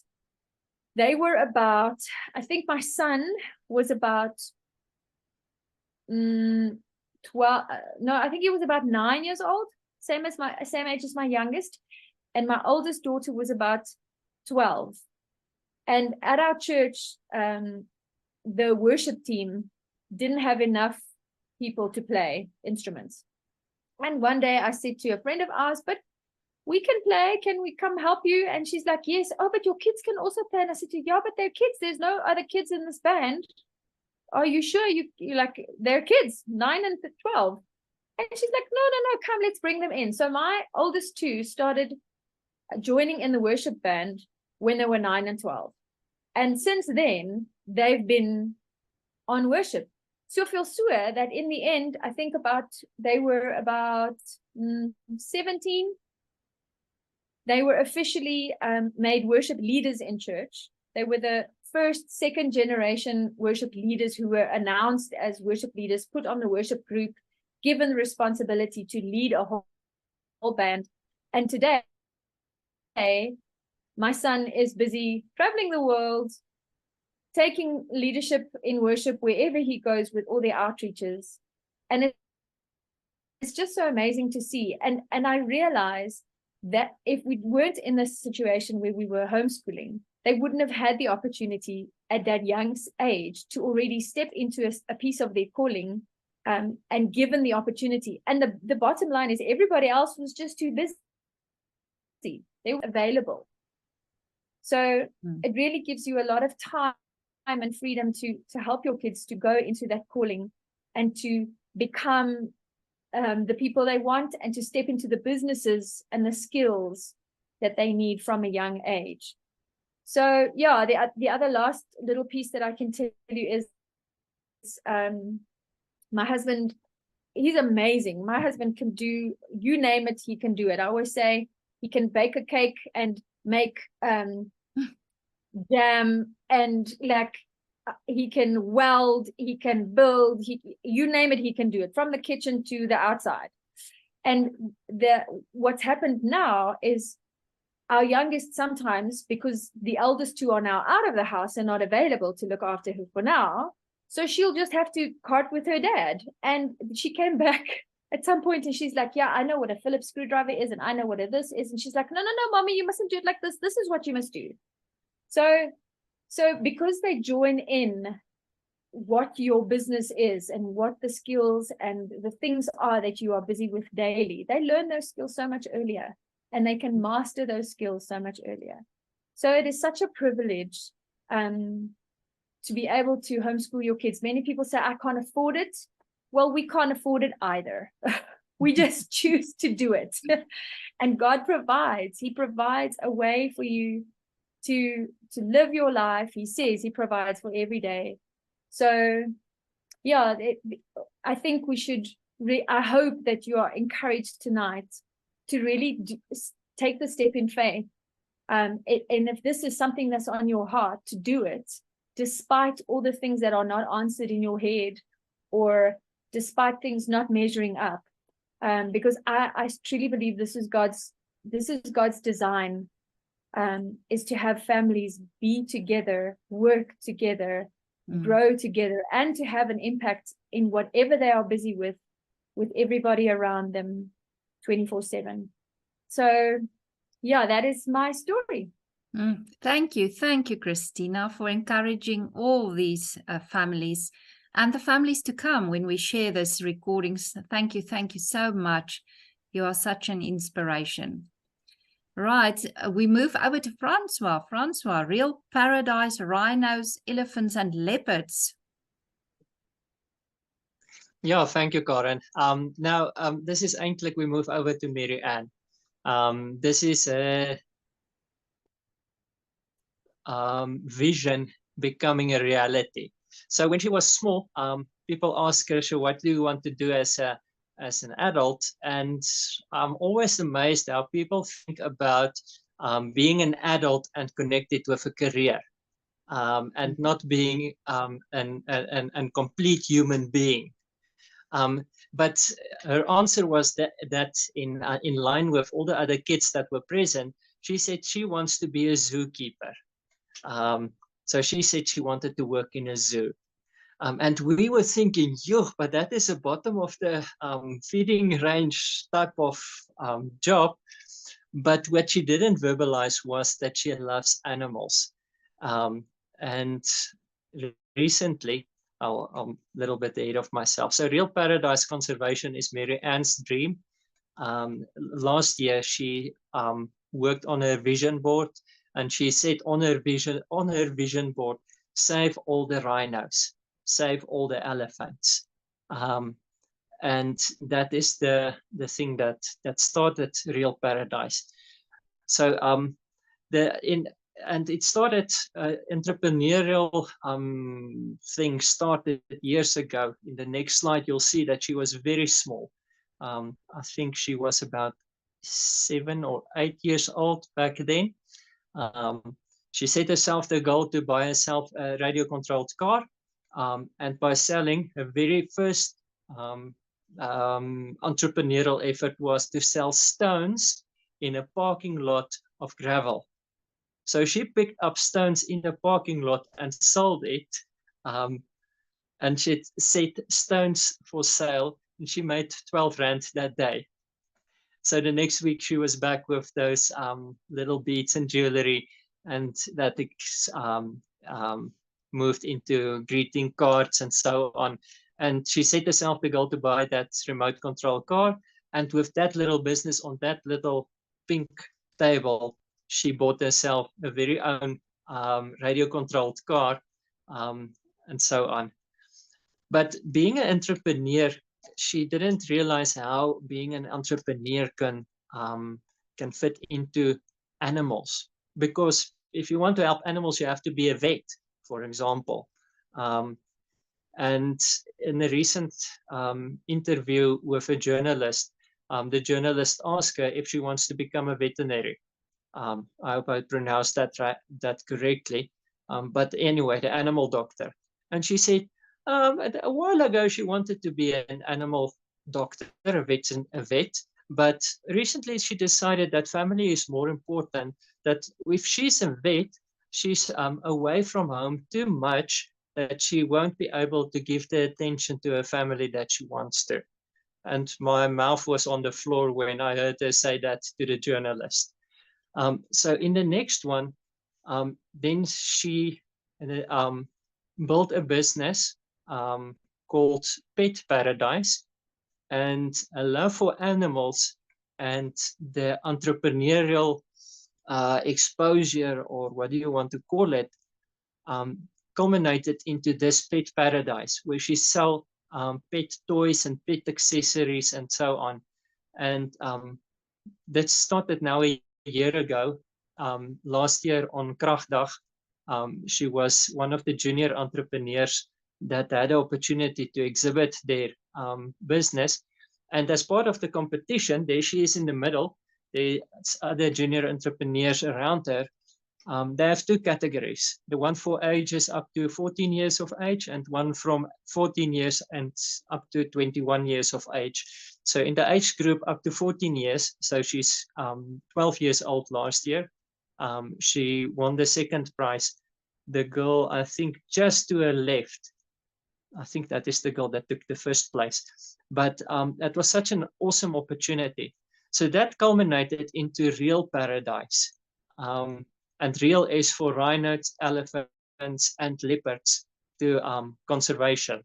they were about, I think my son was about 12, no, I think he was about 9 years old, same age as my youngest. And my oldest daughter was about 12. And at our church, the worship team didn't have enough people to play instruments. And one day I said to a friend of ours, but we can play, can we come help you? And she's like, yes. Oh, but your kids can also play. And I said to her, yeah, but they're kids. There's no other kids in this band. Are you sure you like, they're kids, 9 and 12. And she's like, no, come, let's bring them in. So my oldest two started joining in the worship band when they were 9 and 12. And since then, they've been on worship. Soveel so that in the end, I think they were about 17. They were officially made worship leaders in church. They were the first, second generation worship leaders who were announced as worship leaders, put on the worship group, given the responsibility to lead a whole band. And today, my son is busy traveling the world, taking leadership in worship wherever he goes with all their outreaches. And it's just so amazing to see. And I realize that if we weren't in this situation where we were homeschooling, they wouldn't have had the opportunity at that young age to already step into a piece of their calling, and given the opportunity. And the bottom line is everybody else was just too busy. They were available. So it really gives you a lot of time and freedom to help your kids to go into that calling and to become the people they want, and to step into the businesses and the skills that they need from a young age. So yeah, the other last little piece that I can tell you is my husband, he's amazing. My husband can do, you name it, he can do it. I always say he can bake a cake and make jam, and like he can weld, he can build, you name it, he can do it, from the kitchen to the outside. And what's happened now is our youngest, sometimes, because the eldest two are now out of the house and not available to look after her for now, so she'll just have to cart with her dad. And she came back at some point and she's like, yeah, I know what a Phillips screwdriver is, and I know what this is. And she's like, no, mommy, you mustn't do it like this. This is what you must do. So because they join in what your business is and what the skills and the things are that you are busy with daily, they learn those skills so much earlier, and they can master those skills so much earlier. So it is such a privilege to be able to homeschool your kids. Many people say, I can't afford it. Well, we can't afford it either. We just choose to do it. And God provides. He provides a way for you to live your life. He says he provides for every day. So yeah, I think we should, I hope that you are encouraged tonight to really take the step in faith. And if this is something that's on your heart, to do it, despite all the things that are not answered in your head, or despite things not measuring up. Because I truly believe this is God's design, is to have families be together, work together, grow together, and to have an impact in whatever they are busy with everybody around them 24/7. So yeah, that is my story. Thank you, Christina, for encouraging all these families and the families to come when we share this recordings. Thank you so much. You are such an inspiration. Right, we move over to Francois. Francois, real paradise, rhinos, elephants, and leopards. Yeah, thank you, Karen. Now, this is eintlik, we move over to Mary Ann. This is a vision becoming a reality. So when she was small, people ask her, so what do you want to do as an adult? And I'm always amazed how people think about being an adult and connected with a career, and not being a complete human being. But her answer was that in line with all the other kids that were present, she said she wants to be a zookeeper. So she said she wanted to work in a zoo. And we were thinking, yo, but that is a bottom of the feeding range type of job. But what she didn't verbalize was that she loves animals. And recently, I'm a little bit ahead of myself. So Real Paradise Conservation is Mary Ann's dream. Last year, she worked on her vision board, and she said on her vision board, save all the rhinos, save all the elephants. And that is the thing that started Real Paradise. So and it started entrepreneurial thing started years ago. In the next slide, you'll see that she was very small. I think she was about 7 or 8 years old back then. She set herself the goal to buy herself a radio-controlled car, and by selling, her very first entrepreneurial effort was to sell stones in a parking lot of gravel. So she picked up stones in the parking lot and sold it, and she set stones for sale, and she made 12 rand that day. So the next week she was back with those little beads and jewelry, and that moved into greeting cards and so on. And she set herself the goal to buy that remote control car. And with that little business on that little pink table, she bought herself a very own radio-controlled car, and so on. But being an entrepreneur, she didn't realize how being an entrepreneur can fit into animals. Because if you want to help animals, you have to be a vet, for example. And in a recent interview with a journalist, the journalist asked her if she wants to become a veterinary. I hope I pronounced that correctly. But anyway, the animal doctor. And she said, a while ago, she wanted to be an animal doctor, a vet. But recently, she decided that family is more important, that if she's a vet, she's away from home too much, that she won't be able to give the attention to her family that she wants to. And my mouth was on the floor when I heard her say that to the journalist. So in the next one, then she built a business called Pet Paradise, and a love for animals and the entrepreneurial exposure, or what do you want to call it, culminated into this Pet Paradise, where she sells pet toys and pet accessories and so on. And that started now a year ago. Last year on Kragdag, she was one of the junior entrepreneurs that had the opportunity to exhibit their business. And as part of the competition, there she is in the middle. There's other junior entrepreneurs around her. They have two categories, the one for ages up to 14 years of age, and one from 14 years and up to 21 years of age. So in the age group up to 14 years, so she's 12 years old last year, she won the second prize. The girl, I think, just to her left, I think that is the girl that took the first place. But that was such an awesome opportunity. So that culminated into Real Paradise. And real is for rhinos, elephants, and leopards to conservation.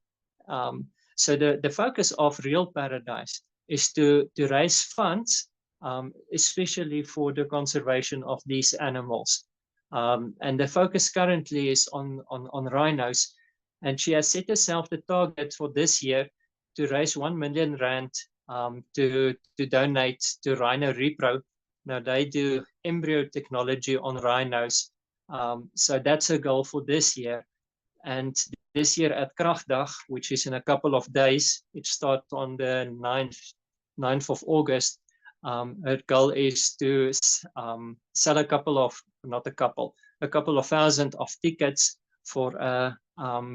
So the focus of Real Paradise is to raise funds, especially for the conservation of these animals. And the focus currently is on rhinos. And she has set herself the target for this year to raise 1 million rand to donate to Rhino Repro. Now they do embryo technology on rhinos. So that's a goal for this year. And this year at Kragdag, which is in a couple of days, it starts on the 9th of August. Her goal is to sell a couple of thousand of tickets for a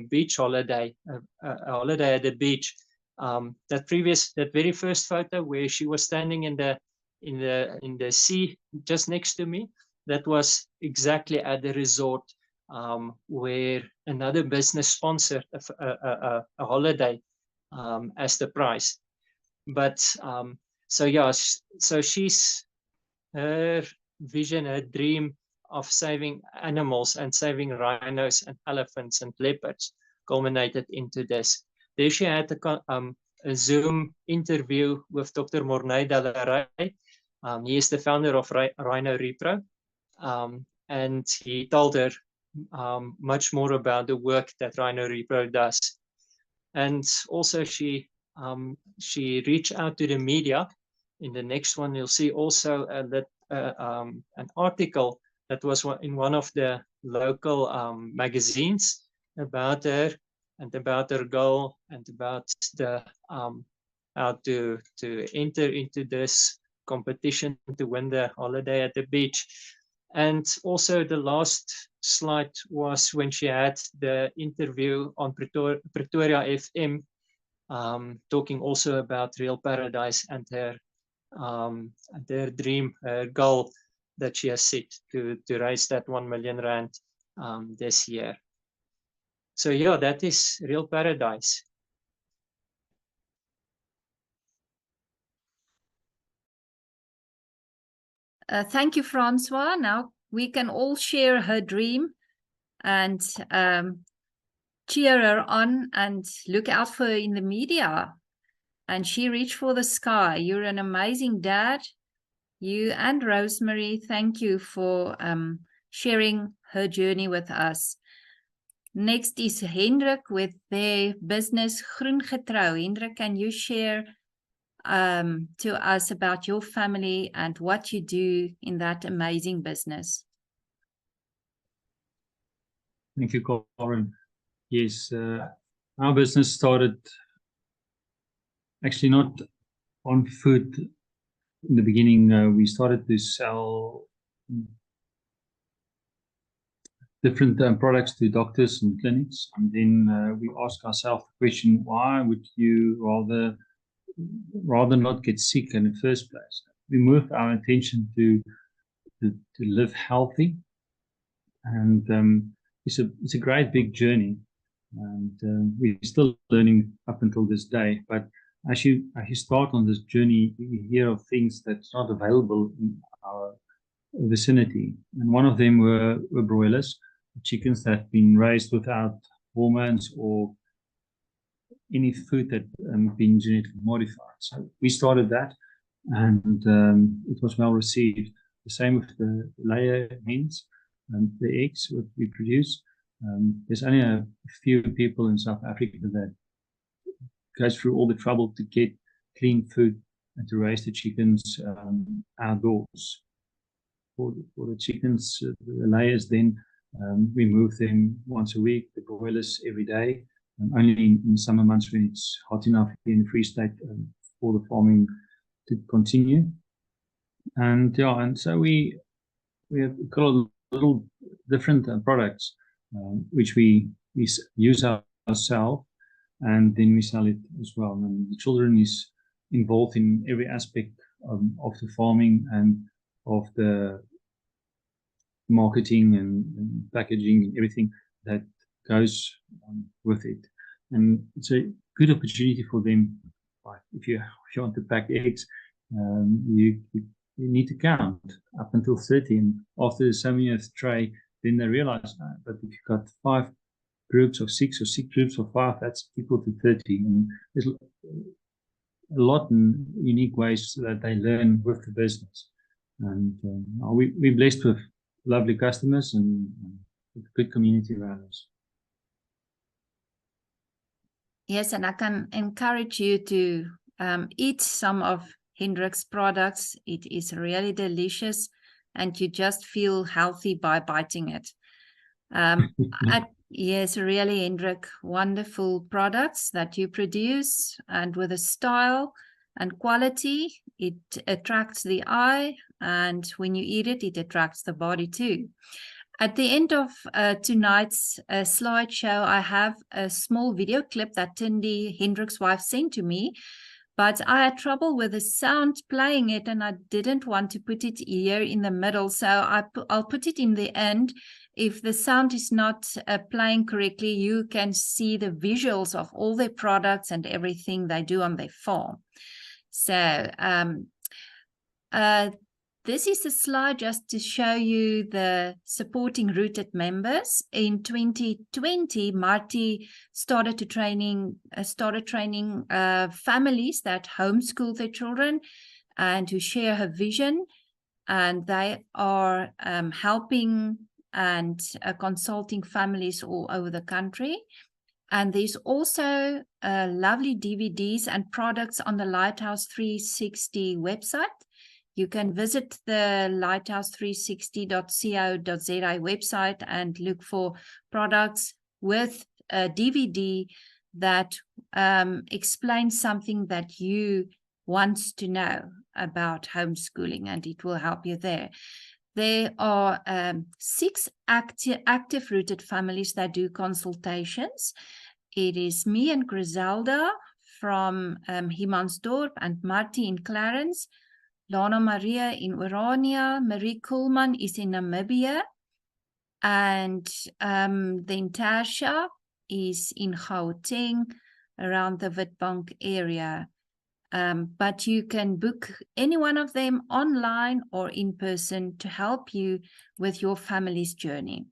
beach holiday, a holiday at the beach that very first photo where she was standing in the sea just next to me, that was exactly at the resort where another business sponsored a holiday as the prize. But so yeah, so her vision, her dream of saving animals and saving rhinos and elephants and leopards culminated into this. There she had a Zoom interview with Dr. Martie du Plessis. He is the founder of Rhino Repro, and he told her much more about the work that Rhino Repro does. And also she reached out to the media. In the next one, you'll see also an article that was in one of the local magazines about her and about her goal and about the how to enter into this competition to win the holiday at the beach. And also the last slide was when she had the interview on Pretoria FM, talking also about Real Paradise and their dream, her goal that she has set to raise that 1 million rand this year. So yeah, that is Real Paradise. Thank you, Francois. Now we can all share her dream and cheer her on and look out for her in the media. And she reached for the sky. You're an amazing dad. You and Rosemary, thank you for sharing her journey with us. Next is Hendrik with their business Groen Getrou. Hendrik, can you share to us about your family and what you do in that amazing business? Thank you, Corin. Yes, our business started actually not on food. In the beginning, we started to sell different products to doctors and clinics. And then we asked ourselves the question, why would you rather not get sick in the first place? We moved our attention to live healthy. And it's a great big journey. And we're still learning up until this day. But as you start on this journey, you hear of things that's not available in our vicinity. And one of them were broilers, chickens that have been raised without hormones or any food that been genetically modified. So we started that, and it was well received. The same with the layer hens and the eggs that we produce. There's only a few people in South Africa that goes through all the trouble to get clean food and to raise the chickens outdoors. For the chickens, the layers, then we move them once a week, the broilers every day, only in summer months when it's hot enough here in the Free State for the farming to continue. And yeah, and so we have got a little different products which we use ourselves, and then we sell it as well. And the children is involved in every aspect of the farming and of the marketing and packaging and everything that goes with it. And it's a good opportunity for them. Like if you want to pack eggs, you need to count up until 30, and after the 70th tray, then they realize that if you've got 5 groups of 6 or 6 groups of 5, that's equal to 30. And there's a lot in unique ways that they learn with the business. And we're blessed with lovely customers and good community around us. Yes, and I can encourage you to eat some of Hendrik's products. It is really delicious, and you just feel healthy by biting it. Yes, really, Hendrik, wonderful products that you produce, and with a style and quality, it attracts the eye, and when you eat it, it attracts the body too. At the end of tonight's slideshow, I have a small video clip that Tindy, Hendrik's wife, sent to me, but I had trouble with the sound playing it, and I didn't want to put it here in the middle, so I'll put it in the end. If the sound is not playing correctly, you can see the visuals of all their products and everything they do on their farm. So this is a slide just to show you the supporting rooted members. In 2020, Martie started training families that homeschool their children and who share her vision. And they are helping and consulting families all over the country. And there's also lovely DVDs and products on the Lighthouse 360 website. You can visit the lighthouse360.co.za website and look for products with a DVD that explains something that you want to know about homeschooling, and it will help you there. There are 6 active rooted families that do consultations. It is me and Griselda from Himansdorp, and Martie in Clarence, Lana Maria in Orania, Marie Kuhlman is in Namibia, and then Tasha is in Gauteng, around the Witbank area. But you can book any one of them online or in person to help you with your family's journey.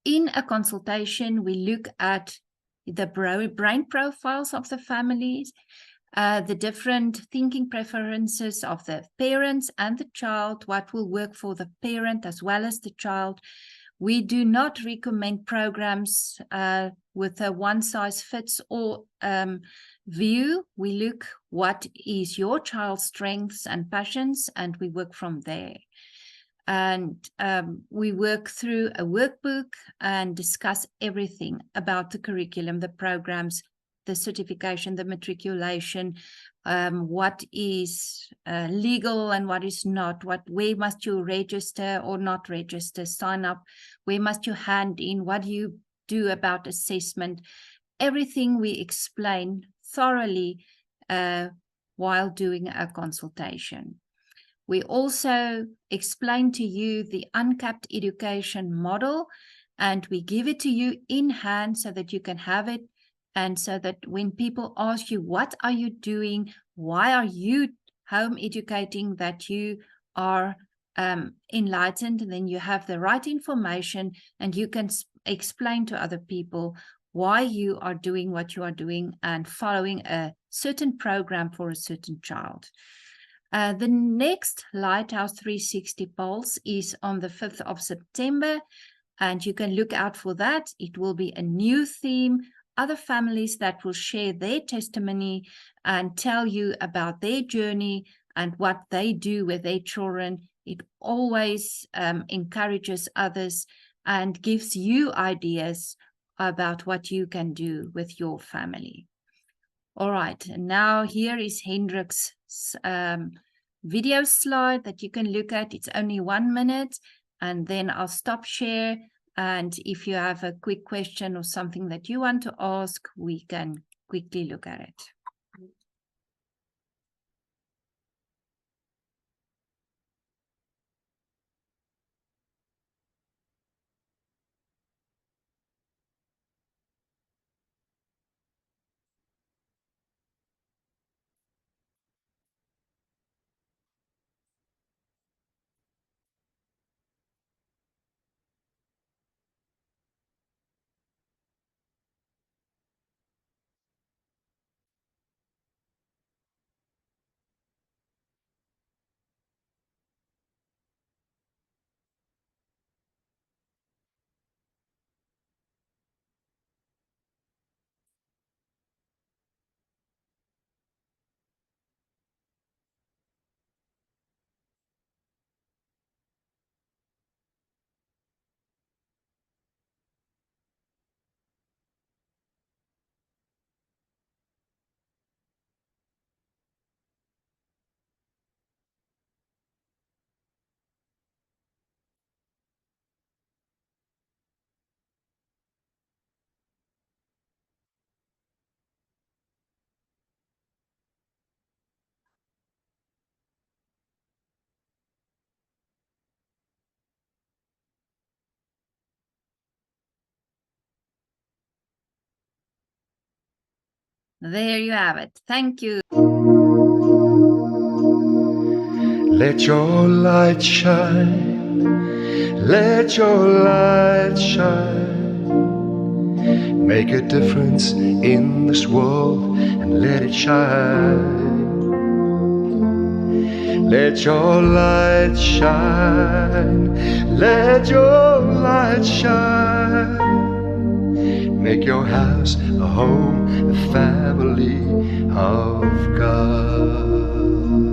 In a consultation, we look at the brain profiles of the families, the different thinking preferences of the parents and the child, what will work for the parent as well as the child. We do not recommend programs with a one-size-fits-all view. We look what is your child's strengths and passions, and we work from there. And we work through a workbook and discuss everything about the curriculum, the programs, the certification, the matriculation, what is legal and what is not, where must you register or not register, sign up, where must you hand in, what do you do about assessment. Everything we explain thoroughly while doing a consultation. We also explain to you the Uncapped Education model, and we give it to you in hand so that you can have it. And so that when people ask you, what are you doing? Why are you home educating? That you are enlightened, and then you have the right information, and you can explain to other people why you are doing what you are doing and following a certain program for a certain child. The next Lighthouse 360 Pulse is on the 5th of September, and you can look out for that. It will be a new theme, other families that will share their testimony and tell you about their journey and what they do with their children. It always encourages others and gives you ideas about what you can do with your family. All right, and now here is Hendrik's video slide that you can look at. It's only 1 minute, and then I'll stop share. And if you have a quick question or something that you want to ask, we can quickly look at it. There you have it. Thank you. Let your light shine. Let your light shine. Make a difference in this world and let it shine. Let your light shine. Let your light shine. Make your house a home, a family of God.